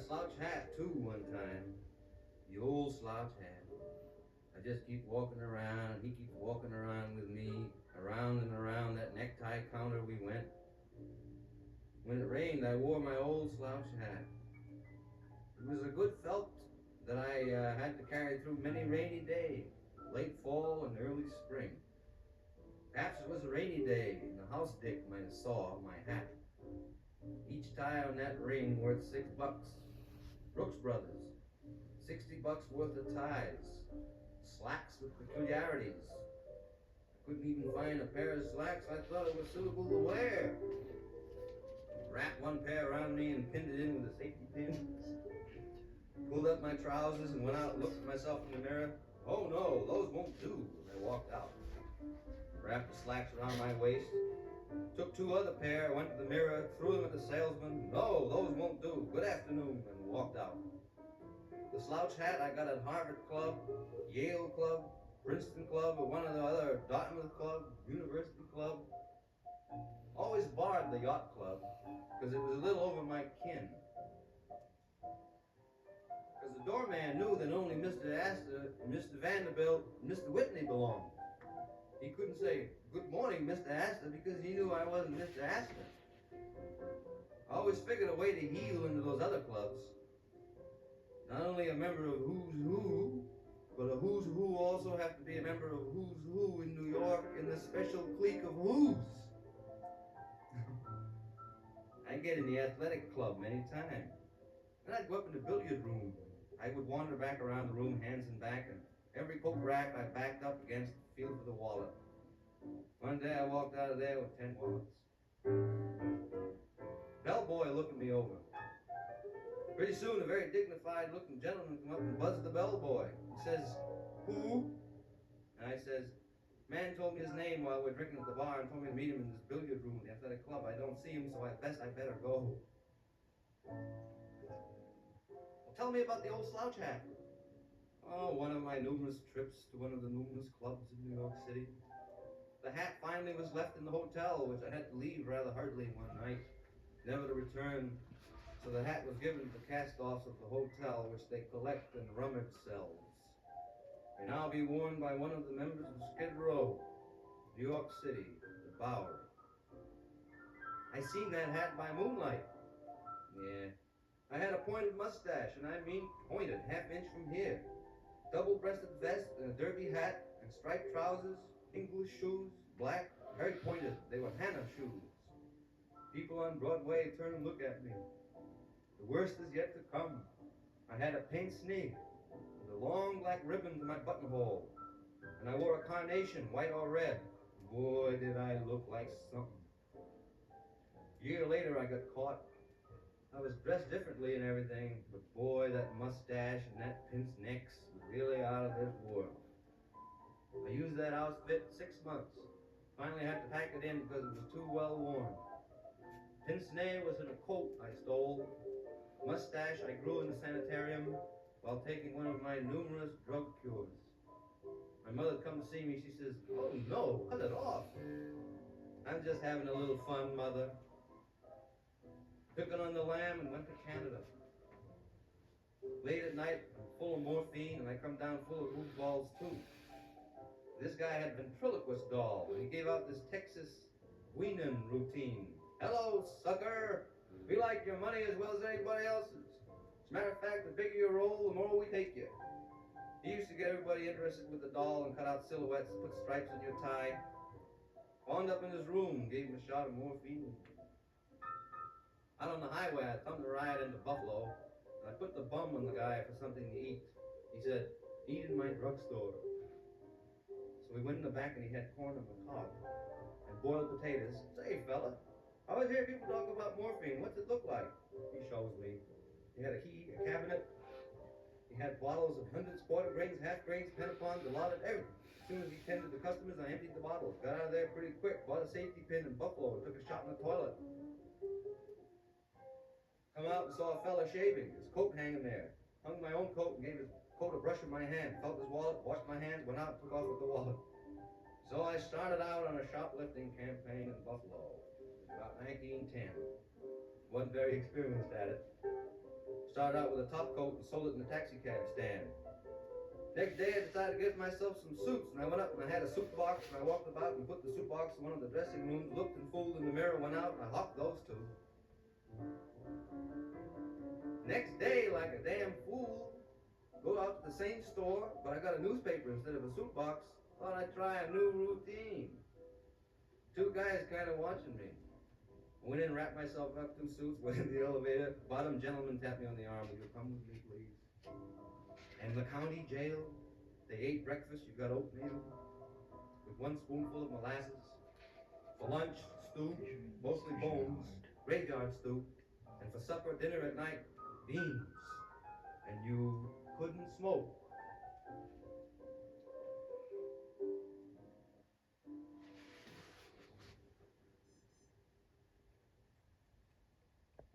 slouch hat too one time. The old slouch hat. I just keep walking around, and he keeps walking around with me. Around and around that necktie counter we went. When it rained, I wore my old slouch hat. It was a good felt that I had to carry through many rainy days, late fall and early spring. Perhaps it was a rainy day, and the house dick might have saw my hat. Each tie on that ring worth $6. Brooks Brothers, $60 worth of ties, slacks with peculiarities. I couldn't even find a pair of slacks I thought it was suitable to wear. Wrapped one pair around me and pinned it in with a safety pin. Pulled up my trousers and went out and looked at myself in the mirror. Oh no, those won't do. And I walked out. Wrapped the slacks around my waist. Took two other pair, went to the mirror, threw them at the salesman. No, those won't do. Good afternoon, and walked out. The slouch hat I got at Harvard Club, Yale Club, Princeton Club, or one of the other Dartmouth Club, University Club. Always barred the yacht club, because it was a little over my kin. Because the doorman knew that only Mr. Astor, Mr. Vanderbilt, and Mr. Whitney belonged. He couldn't say, "Good morning, Mr. Astor," because he knew I wasn't Mr. Astor. I always figured a way to heal into those other clubs. Not only a member of Who's Who, but a Who's Who also have to be a member of Who's Who in New York in the special clique of Who's. I'd get in the athletic club many times. Then I'd go up in the billiard room. I would wander back around the room, hands in back, and every poke rack I backed up against to feel for the wallet. One day I walked out of there with 10 wallets. Bellboy looking me over. Pretty soon a very dignified looking gentleman come up and buzzed the bellboy. He says, "Who?" And I says, "Man told me his name while we were drinking at the bar and told me to meet him in this billiard room at the athletic club. I don't see him, so I better go." Well, tell me about the old slouch hat. Oh, one of my numerous trips to one of the numerous clubs in New York City. The hat finally was left in the hotel, which I had to leave rather hurriedly one night, never to return. So the hat was given to the cast-offs of the hotel, which they collect and rummage cells. May now be worn by one of the members of Skid Row, New York City, the Bowery. I seen that hat by moonlight. Yeah. I had a pointed mustache, and I mean pointed, half-inch from here. Double-breasted vest and a derby hat and striped trousers, English shoes, black, very pointed. They were Hannah shoes. People on Broadway turn and look at me. The worst is yet to come. I had a pince-nez with a long black ribbon to my buttonhole, and I wore a carnation, white or red. Boy, did I look like something. A year later, I got caught. I was dressed differently and everything, but boy, that mustache and that pince-nez was really out of this world. I used that outfit 6 months. Finally had to pack it in because it was too well worn. Pince-nez was in a coat I stole. Mustache I grew in the sanitarium while taking one of my numerous drug cures. My mother come to see me, she says, "Oh no, cut it off." "I'm just having a little fun, Mother." Took it on the lam and went to Canada. Late at night, I'm full of morphine, and I come down full of goofballs too. This guy had a ventriloquist doll, and he gave out this Texas Weenan routine. "Hello, sucker. We like your money as well as anybody else's. As a matter of fact, the bigger you roll, the more we take you." He used to get everybody interested with the doll and cut out silhouettes, put stripes on your tie. Wound up in his room, gave him a shot of morphine. Out on the highway, I thumbed a ride into Buffalo, and I put the bum on the guy for something to eat. He said, "Eat in my drugstore." So we went in the back, and he had corn on the cob and boiled potatoes. "Say, fella, I always hear people talk about morphine. What's it look like?" He shows me. He had a key, a cabinet. He had bottles of hundreds, quarter grains, half grains, pennapons, allotted everything. As soon as he tended the customers, I emptied the bottles. Got out of there pretty quick, bought a safety pin in Buffalo, and took a shot in the toilet. Come out and saw a fella shaving, his coat hanging there. Hung my own coat and gave his coat a brush in my hand. Felt his wallet, washed my hands, went out and took off with the wallet. So I started out on a shoplifting campaign in Buffalo. About 1910. Wasn't very experienced at it. Started out with a top coat and sold it in the taxi cab stand. Next day, I decided to get myself some suits, and I went up and I had a suit box, and I walked about and put the suit box in one of the dressing rooms, looked and fooled in the mirror, went out, and I hocked those two. Next day, like a damn fool, go out to the same store, but I got a newspaper instead of a suit box. Thought I'd try a new routine. Two guys kind of watching me. Went in, wrapped myself up, two suits, went in the elevator. Bottom gentleman tapped me on the arm. Will you come with me, please? And the county jail, they ate breakfast. You got oatmeal with one spoonful of molasses. For lunch, stew, mostly bones, graveyard stew. And for supper, dinner at night, beans. And you couldn't smoke.